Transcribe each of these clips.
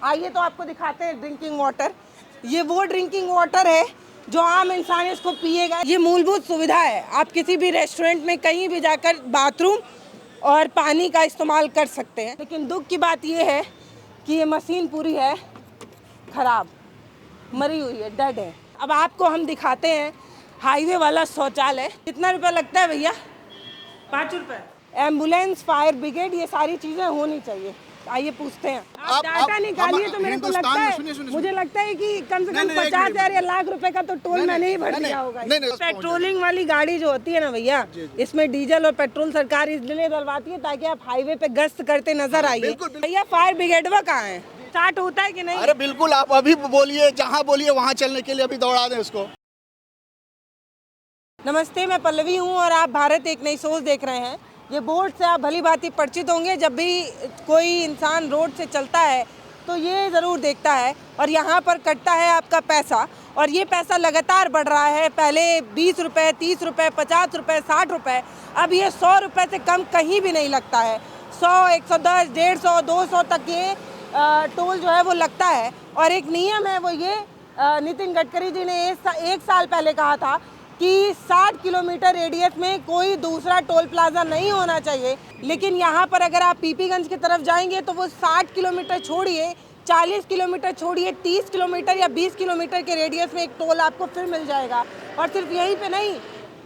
आइए तो आपको दिखाते हैं ड्रिंकिंग वाटर। ये वो ड्रिंकिंग वाटर है जो आम इंसान इसको पिएगा। ये मूलभूत सुविधा है, आप किसी भी रेस्टोरेंट में कहीं भी जाकर बाथरूम और पानी का इस्तेमाल कर सकते हैं। लेकिन दुख की बात ये है कि ये मशीन पूरी है खराब, मरी हुई है, डेड है। अब आपको हम दिखाते हैं हाईवे वाला शौचालय। कितना रुपया लगता है भैया? 5 रुपये। एम्बुलेंस, फायर ब्रिगेड, ये सारी चीज़ें होनी चाहिए। आइए पूछते हैं। आप डाटा निकालिए तो मेरे को लगता है, मुझे लगता है कि कम से कम 50,000 या लाख रुपए का तो टोल मैंने ही भर दिया होगा। पेट्रोलिंग वाली गाड़ी जो होती है ना भैया, इसमें डीजल और पेट्रोल सरकार इसलिए डलवाती है ताकि आप हाईवे पे गश्त करते नजर आइए। भैया फायर ब्रिगेडवा कहाँ है? स्टार्ट होता है कि नहीं? अरे बिल्कुल, आप अभी बोलिए, जहाँ बोलिए वहाँ चलने के लिए अभी दौड़ा दें उसको। नमस्ते, मैं पल्लवी हूँ और आप भारत एक नई सोच देख रहे हैं। ये बोर्ड से आप भली भांति परिचित होंगे। जब भी कोई इंसान रोड से चलता है तो ये ज़रूर देखता है और यहाँ पर कटता है आपका पैसा, और ये पैसा लगातार बढ़ रहा है। पहले 20 रुपये, 30 रुपये, 50 रुपये, 60 रुपये, अब ये 100 रुपये से कम कहीं भी नहीं लगता है। 100, 110, 150, 200 तक ये टोल जो है वो लगता है। और एक नियम है वो ये, नितिन गडकरी जी ने एक साल पहले कहा था कि 60 किलोमीटर रेडियस में कोई दूसरा टोल प्लाजा नहीं होना चाहिए। लेकिन यहाँ पर अगर आप पीपीगंज की तरफ जाएंगे तो वो 60 किलोमीटर छोड़िए, 40 किलोमीटर छोड़िए, 30 किलोमीटर या 20 किलोमीटर के रेडियस में एक टोल आपको फिर मिल जाएगा। और सिर्फ यहीं पे नहीं,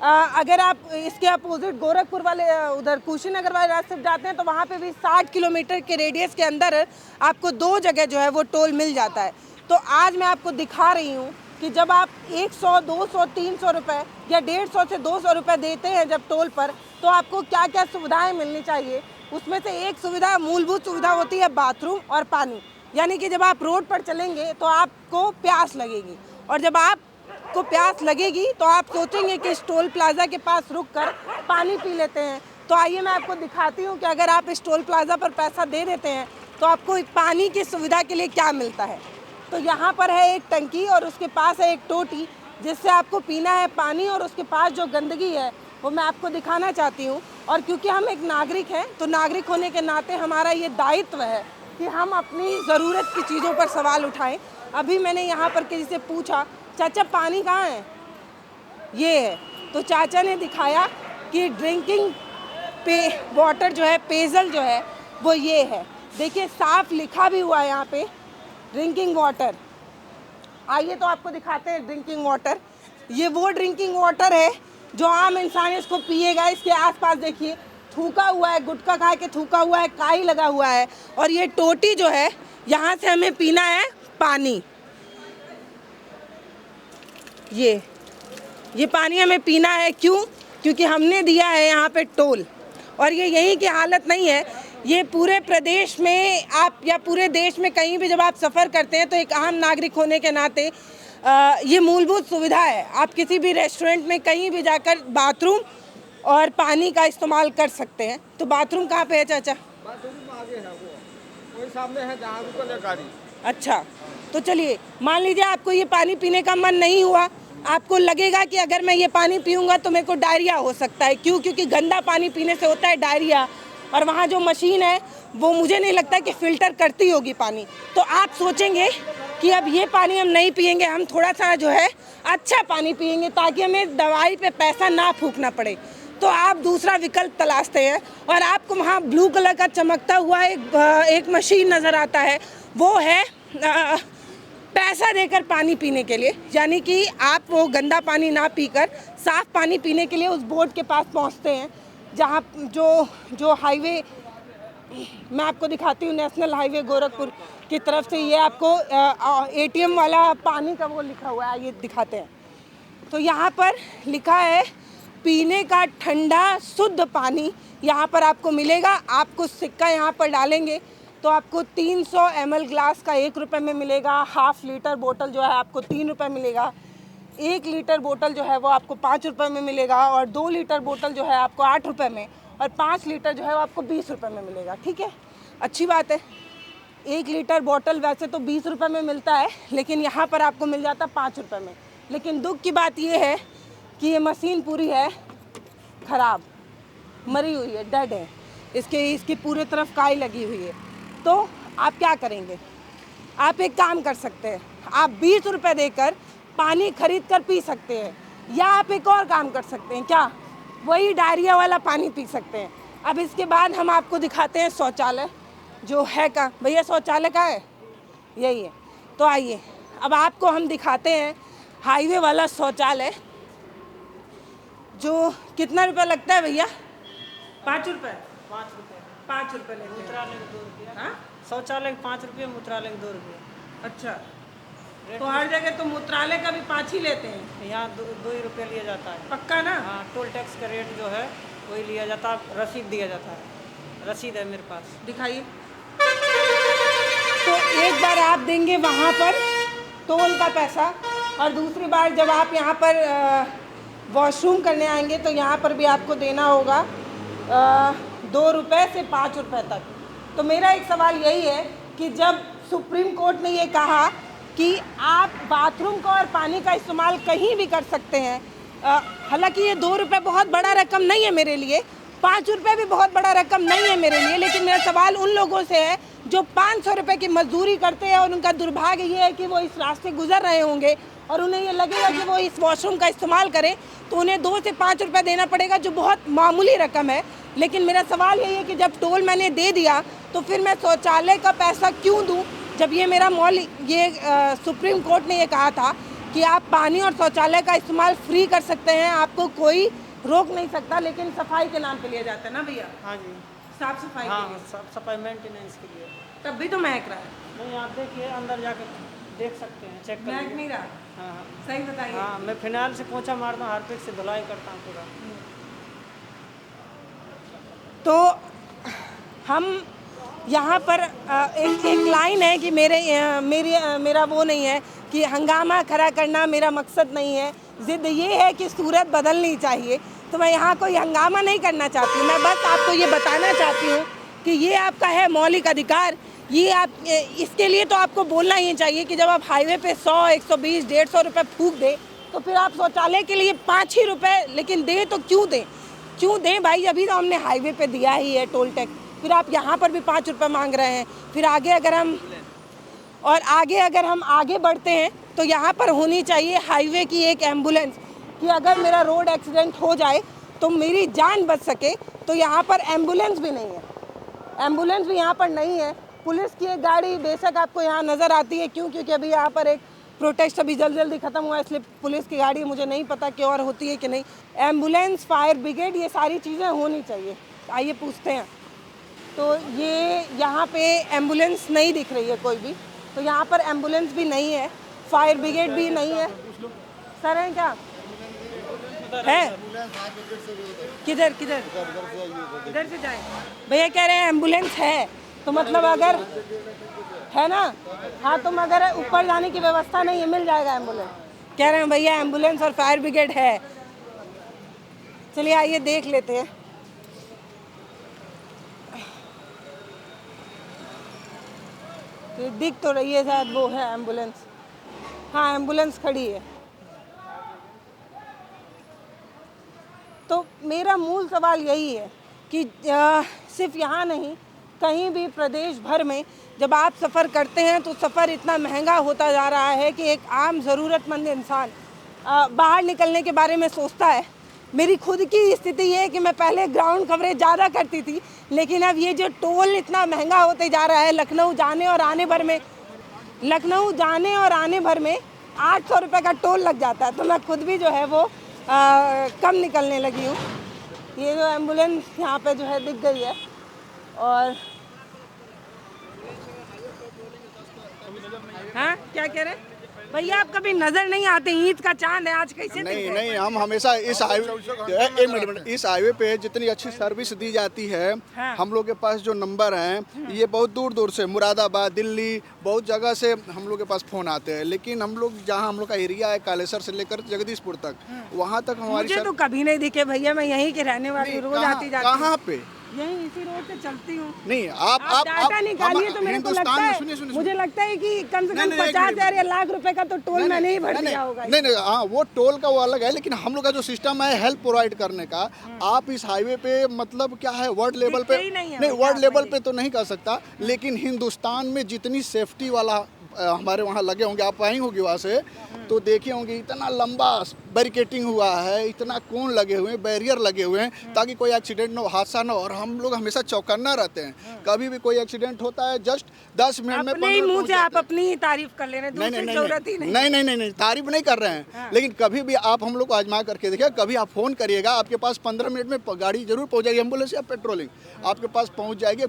अगर आप इसके अपोजिट गोरखपुर वाले उधर कुशीनगर वाले रास्ते से जाते हैं तो वहाँ पे भी 60 किलोमीटर के रेडियस के अंदर आपको 2 जगह जो है वो टोल मिल जाता है। तो आज मैं आपको दिखा रही हूँ कि जब आप 100, 200, 300 रुपये या 150 से 200 रुपये देते हैं जब टोल पर, तो आपको क्या क्या सुविधाएं मिलनी चाहिए। उसमें से एक सुविधा, मूलभूत सुविधा होती है बाथरूम और पानी। यानी कि जब आप रोड पर चलेंगे तो आपको प्यास लगेगी, और जब आपको प्यास लगेगी तो आप सोचेंगे कि इस टोल प्लाजा के पास रुक कर पानी पी लेते हैं। तो आइए मैं आपको दिखाती हूँ कि अगर आप इस टोल प्लाजा पर पैसा दे देते हैं तो आपको पानी की सुविधा के लिए क्या मिलता है। तो यहाँ पर है एक टंकी और उसके पास है एक टोटी जिससे आपको पीना है पानी, और उसके पास जो गंदगी है वो मैं आपको दिखाना चाहती हूँ। और क्योंकि हम एक नागरिक हैं तो नागरिक होने के नाते हमारा ये दायित्व है कि हम अपनी ज़रूरत की चीज़ों पर सवाल उठाएं। अभी मैंने यहाँ पर किसी से पूछा, चाचा पानी कहाँ है? ये है। तो चाचा ने दिखाया कि ड्रिंकिंग वाटर जो है, पेयजल जो है वो ये है। देखिए साफ लिखा भी हुआ है यहाँ पे ड्रिंकिंग वाटर। आइए तो आपको दिखाते हैं ड्रिंकिंग वाटर। ये वो ड्रिंकिंग वाटर है जो आम इंसान इसको पिएगा। इसके आसपास देखिए थूका हुआ है, गुटखा खा के थूका हुआ है, काई लगा हुआ है। और ये टोटी जो है, यहाँ से हमें पीना है पानी। ये पानी हमें पीना है, क्यों? क्योंकि हमने दिया है यहाँ पे टोल। और ये यहीं की हालत नहीं है, ये पूरे प्रदेश में आप या पूरे देश में कहीं भी जब आप सफ़र करते हैं तो एक आम नागरिक होने के नाते ये मूलभूत सुविधा है। आप किसी भी रेस्टोरेंट में कहीं भी जाकर बाथरूम और पानी का इस्तेमाल कर सकते हैं। तो बाथरूम कहाँ पे है चाचा? बाथरूम आगे है, वो सामने है जहाँ रुकल गाड़ी। अच्छा, तो चलिए, मान लीजिए आपको ये पानी पीने का मन नहीं हुआ, आपको लगेगा कि अगर मैं ये पानी पीऊँगा तो मेरे को डायरिया हो सकता है। क्यों? क्योंकि गंदा पानी पीने से होता है डायरिया। और वहाँ जो मशीन है वो मुझे नहीं लगता कि फ़िल्टर करती होगी पानी। तो आप सोचेंगे कि अब ये पानी हम नहीं पिएंगे, हम थोड़ा सा जो है अच्छा पानी पिएंगे ताकि हमें दवाई पे पैसा ना फूकना पड़े। तो आप दूसरा विकल्प तलाशते हैं और आपको वहाँ ब्लू कलर का चमकता हुआ एक मशीन नज़र आता है। वो है पैसा देकर पानी पीने के लिए। यानी कि आप वो गंदा पानी ना पीकर साफ़ पानी पीने के लिए उस बोर्ड के पास पहुँचते हैं, जहाँ जो हाईवे मैं आपको दिखाती हूँ, नेशनल हाईवे गोरखपुर की तरफ से ये आपको एटीएम वाला पानी का वो लिखा हुआ है, ये दिखाते हैं। तो यहाँ पर लिखा है पीने का ठंडा शुद्ध पानी यहाँ पर आपको मिलेगा। आपको सिक्का यहाँ पर डालेंगे तो आपको 300 ml ग्लास का 1 रुपये में मिलेगा। हाफ लीटर बोतल जो है आपको 3 रुपये मिलेगा। 1 लीटर बोतल जो है वो आपको 5 रुपये में मिलेगा, और 2 लीटर बोतल जो है आपको 8 रुपये में, और 5 लीटर जो है वो आपको 20 रुपये में मिलेगा। ठीक है, अच्छी बात है। 1 लीटर बोतल वैसे तो 20 रुपये में मिलता है, लेकिन यहाँ पर आपको मिल जाता 5 रुपये में। लेकिन दुख की बात ये है कि ये मशीन पूरी है ख़राब, मरी हुई है, डेड है। इसकी पूरे तरफ काई लगी हुई है। तो आप क्या करेंगे? आप एक काम कर सकते हैं, आप 20 रुपये देकर पानी खरीद कर पी सकते हैं, या आप एक और काम कर सकते हैं, क्या वही डायरिया वाला पानी पी सकते हैं। अब इसके बाद हम आपको दिखाते हैं शौचालय जो है का। भैया शौचालय का है, यही है। तो आइए अब आपको हम दिखाते हैं हाईवे वाला शौचालय, जो कितना रुपया लगता है भैया? 5 रुपये। 5 रुपये 5 रुपये लेते हैं। मूत्रालय के 2 रुपये। हाँ? शौचालय के 5 रुपये, मूत्रालय के 2 रुपये। अच्छा, तो हर जगह तो मूत्रालय का भी 5 ही लेते हैं? यहाँ 2 ही रुपये लिया जाता है। पक्का ना? हाँ, टोल टैक्स का रेट जो है वही लिया जाता है, रसीद दिया जाता है। रसीद है मेरे पास। दिखाइए। तो एक बार आप देंगे वहाँ पर टोल का पैसा, और दूसरी बार जब आप यहाँ पर वॉशरूम करने आएंगे तो यहाँ पर भी आपको देना होगा 2 रुपये से 5 रुपये तक। तो मेरा एक सवाल यही है कि जब सुप्रीम कोर्ट ने ये कहा कि आप बाथरूम का और पानी का इस्तेमाल कहीं भी कर सकते हैं, हालांकि ये 2 रुपये बहुत बड़ा रकम नहीं है मेरे लिए, 5 रुपये भी बहुत बड़ा रकम नहीं है मेरे लिए, लेकिन मेरा सवाल उन लोगों से है जो 500 रुपये की मजदूरी करते हैं और उनका दुर्भाग्य ये है कि वो इस रास्ते गुजर रहे होंगे और उन्हें ये लगेगा कि वो इस वॉशरूम का इस्तेमाल करें, तो उन्हें 2 से 5 रुपये देना पड़ेगा, जो बहुत मामूली रकम है। लेकिन मेरा सवाल यही है कि जब टोल मैंने दे दिया तो फिर मैं शौचालय का पैसा क्यों दूँ, जब ये मेरा सुप्रीम कोर्ट ने ये कहा था कि आप पानी और शौचालय का इस्तेमाल फ्री कर सकते हैं, आपको कोई रोक नहीं सकता, लेकिन सफाई के नाम पे लिया जाता है ना भैया? हाँ जी। साफ सफाई हाँ, के लिए। साफ सफाई मेंटेनेंस के लिए। तब भी तो महक रहा है। नहीं, आप देखिए, अंदर जाकर देख सकते हैं, चेक कर महक लीजिए। नहीं रहा? हाँ हाँ। सही बताइए। हाँ, मैं फिनाइल से पोंछा मारता हूँ, हार्पिक से धुलाई करता हूँ पूरा। तो हम यहाँ पर एक लाइन है कि मेरा वो नहीं है कि हंगामा खड़ा करना मेरा मकसद नहीं है, ज़िद ये है कि सूरत बदलनी चाहिए। तो मैं यहाँ कोई हंगामा नहीं करना चाहती हूँ, मैं बस आपको ये बताना चाहती हूँ कि ये आपका है मौलिक अधिकार। ये आप इसके लिए तो आपको बोलना ही चाहिए कि जब आप हाईवे पे 100, 120, 150 रुपये फूंक दें, तो फिर आप शौचालय के लिए 5 ही रुपये, लेकिन दें तो क्यों दें भाई? अभी तो हमने हाईवे पे दिया ही है टोल टैक्स, फिर आप यहाँ पर भी 5 रुपये मांग रहे हैं। फिर आगे अगर हम आगे बढ़ते हैं तो यहाँ पर होनी चाहिए हाईवे की एक एम्बुलेंस, कि अगर मेरा रोड एक्सीडेंट हो जाए तो मेरी जान बच सके। तो यहाँ पर एम्बुलेंस भी नहीं है, एम्बुलेंस भी यहाँ पर नहीं है। पुलिस की एक गाड़ी बेशक आपको यहाँ नज़र आती है, क्योंकि अभी यहाँ पर एक प्रोटेस्ट अभी जल्दी ख़त्म हुआ, इसलिए पुलिस की गाड़ी मुझे नहीं पता कि और होती है कि नहीं। एम्बुलेंस, फायर ब्रिगेड, ये सारी चीज़ें होनी चाहिए। आइए पूछते हैं। तो ये यहाँ पे एम्बुलेंस नहीं दिख रही है कोई भी, तो यहाँ पर एम्बुलेंस भी नहीं है, फायर ब्रिगेड भी नहीं है। सर हैं क्या? है? किधर इधर से जाए? भैया कह रहे हैं एम्बुलेंस है, तो मतलब अगर है ना, हाँ, तुम अगर ऊपर जाने की व्यवस्था नहीं है, मिल जाएगा एम्बुलेंस। कह रहे हैं भैया एम्बुलेंस और फायर ब्रिगेड है। चलिए आइए देख लेते हैं। ये दिख तो रही है, शायद वो है एम्बुलेंस। हाँ, एम्बुलेंस खड़ी है। तो मेरा मूल सवाल यही है कि सिर्फ यहाँ नहीं, कहीं भी प्रदेश भर में जब आप सफ़र करते हैं तो सफ़र इतना महंगा होता जा रहा है कि एक आम ज़रूरतमंद इंसान बाहर निकलने के बारे में सोचता है। मेरी खुद की स्थिति ये है कि मैं पहले ग्राउंड कवरेज ज़्यादा करती थी, लेकिन अब ये जो टोल इतना महंगा होते जा रहा है, लखनऊ जाने और आने भर में 800 रुपये का टोल लग जाता है, तो मैं खुद भी जो है वो कम निकलने लगी हूँ। ये जो एम्बुलेंस यहाँ पे जो है दिख गई है, और हाँ, क्या कह रहे हैं भैया? आप कभी नजर नहीं आते, ईद का चांद है आज, कैसे नहीं, हम हमेशा इस हाईवे पे जितनी अच्छी सर्विस दी जाती है, हाँ। हम लोग के पास जो नंबर हैं, ये बहुत दूर से, मुरादाबाद, दिल्ली, बहुत जगह से हम लोग के पास फ़ोन आते हैं। लेकिन हम लोग जहाँ हम लोग का एरिया है, कालेसर से लेकर जगदीशपुर तक, वहाँ तक हमारी मुझे तो कभी नहीं दिखे भैया, मैं यहीं के रहने वाली, रोज आती जाती हूँ। कहाँ पे? यहीं इसी रोड से चलती हूँ। नहीं, आप डाटा निकालिए तो मेरे को लगता है, मुझे लगता है कि कम से कम 50,000 या लाख रुपए का तो टोल मैंने ही भर दिया होगा। नहीं, हाँ, वो टोल का वो अलग है, लेकिन हम लोग का जो सिस्टम है हेल्प प्रोवाइड करने का, आप इस हाईवे पे मतलब क्या है, वर्ल्ड लेवल पे नहीं, वर्ल्ड लेवल पे तो नहीं कर सकता, लेकिन हिंदुस्तान में जितनी सेफ्टी वाला हमारे वहाँ लगे होंगे, आप आई होंगी वहाँ से तो देखे होंगे, इतना लंबा बैरिकेटिंग हुआ है, इतना कोन लगे हुए हैं, बैरियर लगे हुए हैं ताकि कोई एक्सीडेंट ना हो, हादसा ना हो। और हम लोग हमेशा चौकन्ना रहते हैं, कभी भी कोई एक्सीडेंट होता है जस्ट 10 मिनट में अपने ही मुंह से आप अपनी ही तारीफ कर ले रहे हैं, नहीं दूसरी नहीं जरूरत ही नहीं। नहीं तारीफ नहीं कर रहे हैं, लेकिन कभी भी आप हम लोग को आजमा करके देखिए, कभी आप फ़ोन करिएगा, आपके पास 15 मिनट में गाड़ी जरूर पहुंच जाएगी, एम्बुलेंस या पेट्रोलिंग आपके पास पहुंच जाएगी।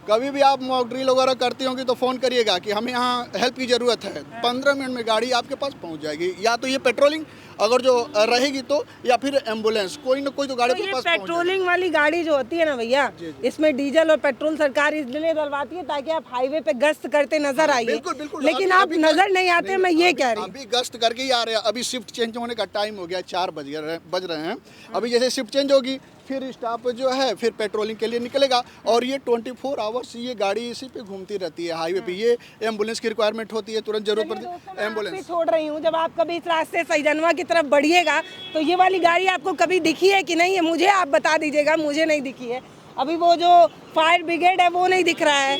कभी भी आप मॉक ड्रिल वगैरह करती होंगी तो फ़ोन करिएगा कि हमें यहाँ हेल्प की ज़रूरत है, 15 मिनट में गाड़ी आपके पास पहुँच जाएगी। या तो ये पेट्रोलिंग अगर जो रहेगी तो, या फिर एम्बुलेंस, कोई ना कोई तो गाड़ी के पास पहुंच पेट्रोलिंग वाली गाड़ी जो होती है ना भैया, इसमें डीजल और पेट्रोल सरकार इसलिए डलवाती है ताकि आप हाईवे पे गश्त करते नजर आइए। बिल्कुल। लेकिन आप नजर नहीं आते, मैं ये कह रही हूँ। अभी गश्त करके ही आ रहे हैं, अभी शिफ्ट चेंज होने का टाइम हो गया, 4 बज रहे हैं। अभी जैसे शिफ्ट चेंज होगी फिर स्टाफ जो है फिर पेट्रोलिंग के लिए निकलेगा, और ये 24 आवर्स ये गाड़ी इसी पे घूमती रहती है हाईवे पे। ये एम्बुलेंस की रिक्वायरमेंट होती है, तुरंत जरूरत पड़ती है एम्बुलेंस। छोड़ रही हूँ, जब आप कभी इस रास्ते सईजनवा की तरफ बढ़िएगा तो ये वाली गाड़ी आपको कभी दिखी है कि नहीं है, मुझे आप बता दीजिएगा, मुझे नहीं दिखी है। अभी वो जो फायर ब्रिगेड है वो नहीं दिख रहा है,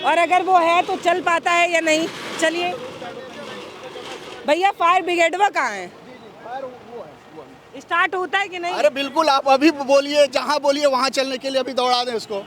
और अगर वो है तो चल पाता है या नहीं। चलिए भैया, फायर ब्रिगेडवा कहाँ है, स्टार्ट होता है कि नहीं? अरे बिल्कुल, आप अभी बोलिए, जहाँ बोलिए वहाँ चलने के लिए अभी दौड़ा दें उसको।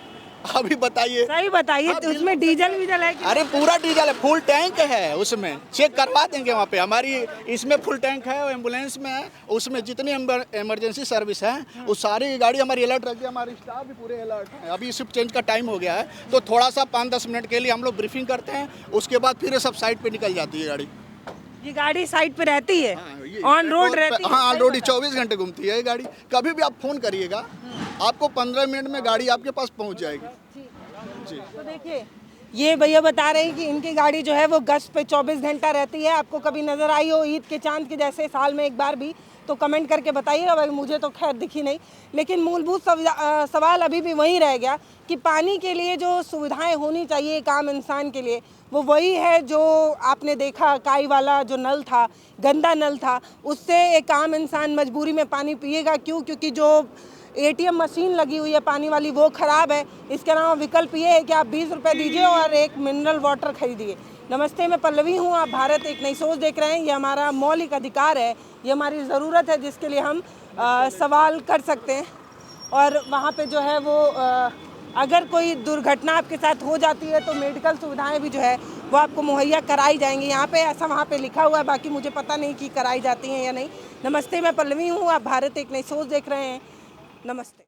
अभी बताइए, सही बताइए, तो उसमें डीजल वीजल है कि? अरे पूरा डीजल है, फुल टैंक है, उसमें चेक करवा देंगे वहाँ पे। हमारी इसमें फुल टैंक है, एम्बुलेंस में है, उसमें जितनी इमरजेंसी सर्विस है वो सारी गाड़ी हमारी अलर्ट रहती है, हमारी स्टाफ भी पूरे अलर्ट है। अभी शिफ्ट चेंज का टाइम हो गया है तो थोड़ा सा 5-10 मिनट के लिए हम लोग ब्रीफिंग करते हैं, उसके बाद फिर सब साइड पर निकल जाती है गाड़ी। ये गाड़ी साइड पे रहती है, ऑन रोड रहती है? हाँ, ऑन रोड 24 घंटे घूमती है ये गाड़ी। कभी भी आप फ़ोन करिएगा, आपको 15 मिनट में गाड़ी आपके पास पहुंच जाएगी। जी। तो देखिए, ये भैया बता रहे हैं कि इनकी गाड़ी जो है वो गश्त पे 24 घंटा रहती है। आपको कभी नज़र आई हो ईद के चांद के जैसे साल में एक बार भी, तो कमेंट करके बताइएगा भाई। मुझे तो खैर दिखी नहीं, लेकिन मूलभूत सवाल अभी भी वही रह गया कि पानी के लिए जो सुविधाएं होनी चाहिए एक आम इंसान के लिए, वो वही है जो आपने देखा, काई वाला जो नल था, गंदा नल था, उससे एक आम इंसान मजबूरी में पानी पिएगा। क्यों? क्योंकि जो ATM मशीन लगी हुई है पानी वाली वो ख़राब है। इसके अलावा विकल्प ये है कि आप 20 रुपये दीजिए और एक मिनरल वाटर खरीदिए। नमस्ते, मैं पल्लवी हूँ, आप भारत एक नई सोच देख रहे हैं। ये हमारा मौलिक अधिकार है, ये हमारी ज़रूरत है जिसके लिए हम सवाल कर सकते हैं। और वहाँ पे जो है वो अगर कोई दुर्घटना आपके साथ हो जाती है तो मेडिकल सुविधाएं भी जो है वो आपको मुहैया कराई जाएंगी। यहाँ पे ऐसा वहाँ पे लिखा हुआ है, बाकी मुझे पता नहीं कि कराई जाती हैं या नहीं। नमस्ते, मैं पल्लवी हूँ, आप भारत एक नई सोच देख रहे हैं। नमस्ते।